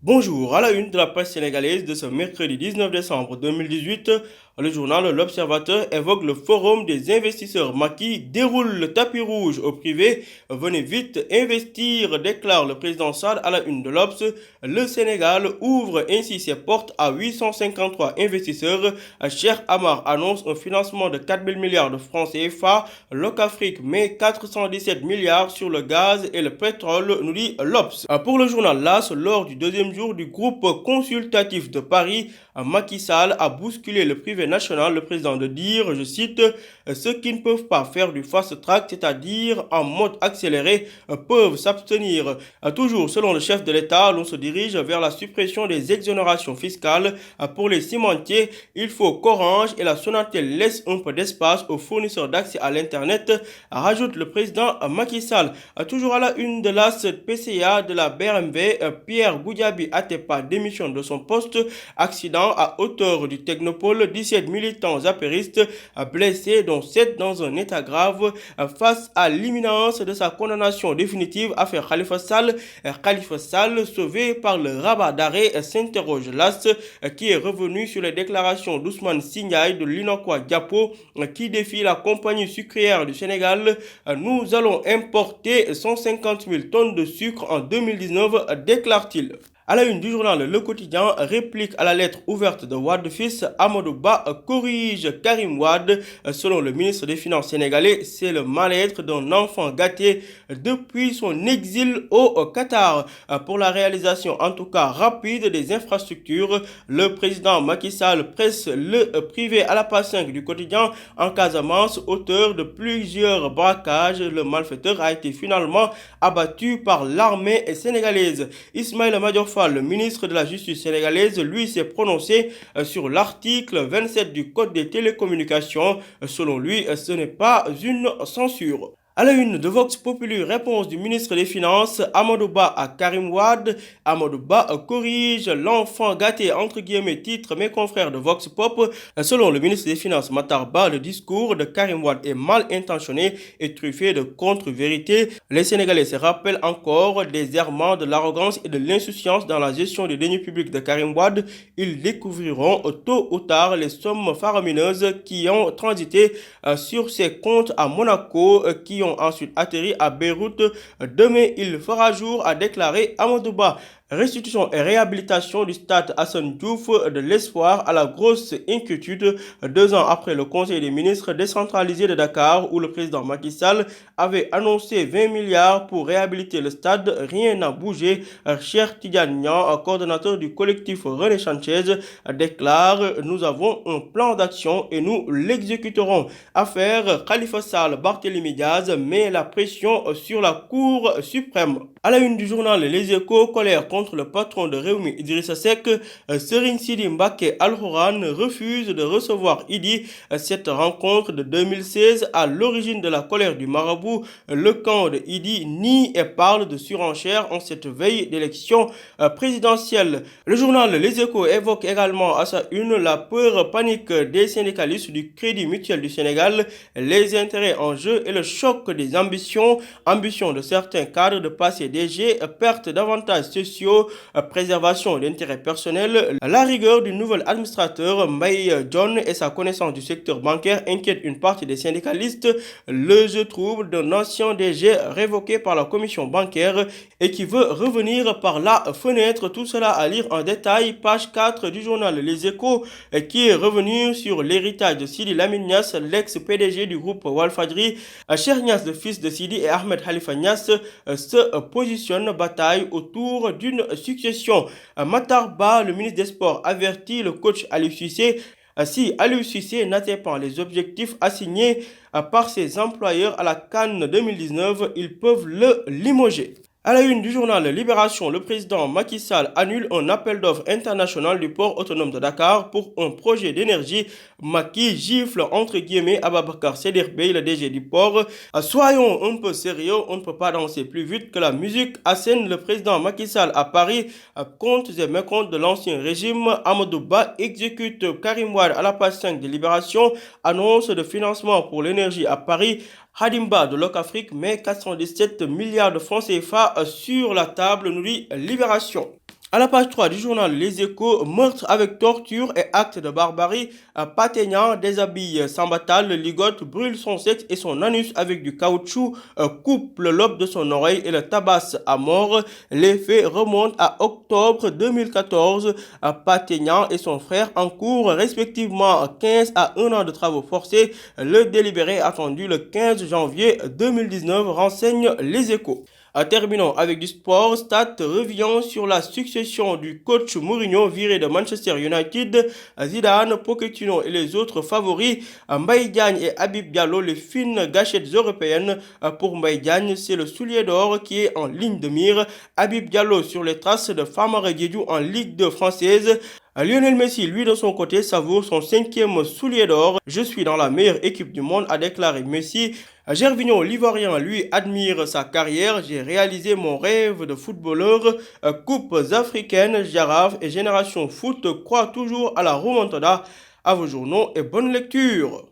Bonjour, à la une de la presse sénégalaise de ce mercredi 19 décembre 2018, le journal L'Observateur évoque le forum des investisseurs Macky déroule le tapis rouge au privé. Venez vite investir, déclare le président Sall à la une de l'Obs. Le Sénégal ouvre ainsi ses portes à 853 investisseurs. Cheikh Amar annonce un financement de 4 000 milliards de francs CFA. Locafrique met 417 milliards sur le gaz et le pétrole, nous dit l'Obs. Pour le journal LAS, lors du deuxième jour du groupe consultatif de Paris, Macky Sall a bousculé le privé national, le président de dire, je cite, ceux qui ne peuvent pas faire du fast track, c'est-à-dire en mode accéléré, peuvent s'abstenir. Toujours selon le chef de l'État, l'on se dirige vers la suppression des exonérations fiscales. Pour les cimentiers, il faut qu'Orange et la Sonatel laissent un peu d'espace aux fournisseurs d'accès à l'Internet, rajoute le président Macky Sall. Toujours à la une de la PCA de la BRMV, Pierre Goudiaby Atepa démissionne de son poste. Accident à hauteur du Technopole, 17 militants apéristes blessés, dont 7 dans un état grave. Face à l'imminence de sa condamnation définitive, affaire Khalifa Sall. Khalifa Sall, sauvé par le rabat d'arrêt, s'interroge l'AS, qui est revenu sur les déclarations d'Ousmane Signaï de l'Inokwa Diapo, qui défie la compagnie sucrière du Sénégal. Nous allons importer 150 000 tonnes de sucre en 2019, déclare-t-il. À la une du journal Le Quotidien, réplique à la lettre ouverte de Wade fils, Amadou Ba corrige Karim Wade. Selon le ministre des Finances sénégalais, c'est le mal-être d'un enfant gâté depuis son exil au Qatar. Pour la réalisation, en tout cas rapide, des infrastructures, le président Macky Sall presse le privé à la page 5 du quotidien. En Casamance, auteur de plusieurs braquages, le malfaiteur a été finalement abattu par l'armée sénégalaise. Ismaïla Madior Fall, le ministre de la Justice sénégalaise, lui s'est prononcé sur l'article 27 du Code des télécommunications. Selon lui, ce n'est pas une censure. À la une de Vox Populi, réponse du ministre des Finances, Amadou Ba à Karim Wade. Amadou Ba corrige l'enfant gâté, entre guillemets, titre mes confrères de Vox Pop. Selon le ministre des Finances, Matar Ba, le discours de Karim Wade est mal intentionné et truffé de contre-vérités. Les Sénégalais se rappellent encore des errements de l'arrogance et de l'insouciance dans la gestion des deniers publics de Karim Wade. Ils découvriront tôt ou tard les sommes faramineuses qui ont transité sur ses comptes à Monaco, qui ont ensuite atterri à Beyrouth. Demain, il fera jour, a déclaré Amadou Ba. Restitution et réhabilitation du stade Hassan Diouf, de l'espoir à la grosse inquiétude 2 ans après le Conseil des ministres décentralisé de Dakar où le président Macky Sall avait annoncé 20 milliards pour réhabiliter le stade. Rien n'a bougé. Cheikh Tidiane Niang, coordonnateur du collectif René Sanchez, déclare nous avons un plan d'action et nous l'exécuterons. Affaire Khalifa Sall, Barthélémy Diaz met la pression sur la Cour suprême. À la une du journal Les Échos, colère contre le patron de Rewmi Idrissa Seck, Serigne Sidi Mbacké Al-Hourane refuse de recevoir Idi. Cette rencontre de 2016 à l'origine de la colère du marabout. Le camp de Idi nie et parle de surenchère en cette veille d'élection présidentielle. Le journal Les Échos évoque également à sa une la peur panique des syndicalistes du Crédit Mutuel du Sénégal, les intérêts en jeu et le choc des ambitions de certains cadres de passer DG, perte d'avantages sociaux, préservation d'intérêts personnels. La rigueur du nouvel administrateur Mbaye John et sa connaissance du secteur bancaire inquiètent une partie des syndicalistes. Le jeu trouble d'un ancien DG révoqué par la commission bancaire et qui veut revenir par la fenêtre. Tout cela à lire en détail, page 4 du journal Les Échos, qui est revenu sur l'héritage de Sidi Lamine Niasse, l'ex-PDG du groupe Walfadjri. Cheikh Niasse, le fils de Sidi, et Ahmed Khalifa Niasse se positionnent, bataille autour d'une succession. Matar Ba, le ministre des Sports, avertit le coach Aliou Cissé. Si Aliou Cissé n'atteint pas les objectifs assignés par ses employeurs à la CAN 2019, ils peuvent le limoger. À la une du journal Libération, le président Macky Sall annule un appel d'offres international du port autonome de Dakar pour un projet d'énergie. Macky gifle entre guillemets Ababakar Seder Bey, le DG du port. Soyons un peu sérieux, on ne peut pas danser plus vite que la musique, assène le président Macky Sall à Paris. Comptes et mécomptes de l'ancien régime, Amadou Ba exécute Karim Wade à la page 5 de Libération, annonce de financement pour l'énergie à Paris. Hadimba de Locafrique met 417 milliards de francs CFA sur la table, nous dit Libération. À la page 3 du journal Les Échos, meurtre avec torture et acte de barbarie. Pategnan déshabille Sambatal, ligote, brûle son sexe et son anus avec du caoutchouc, coupe le lobe de son oreille et le tabasse à mort. Les faits remontent à octobre 2014. Pategnan et son frère encourent respectivement 15 à 1 an de travaux forcés. Le délibéré attendu le 15 janvier 2019, renseigne Les Échos. Terminons avec du sport. Stade revient sur la succession du coach Mourinho viré de Manchester United. Zidane, Pochettino et les autres favoris. Mbaye Diagne et Habib Diallo, les fines gâchettes européennes. Pour Mbaye Diagne, c'est le soulier d'or qui est en ligne de mire. Habib Diallo sur les traces de Famara Diédhiou en Ligue 2 française. Lionel Messi, lui de son côté, savoure son 5e soulier d'or. Je suis dans la meilleure équipe du monde, a déclaré Messi. Gervinho, l'Ivoirien, lui, admire sa carrière. J'ai réalisé mon rêve de footballeur. Coupes africaines, Jaraaf et Génération Foot croient toujours à la remontada. À vos journaux et bonne lecture.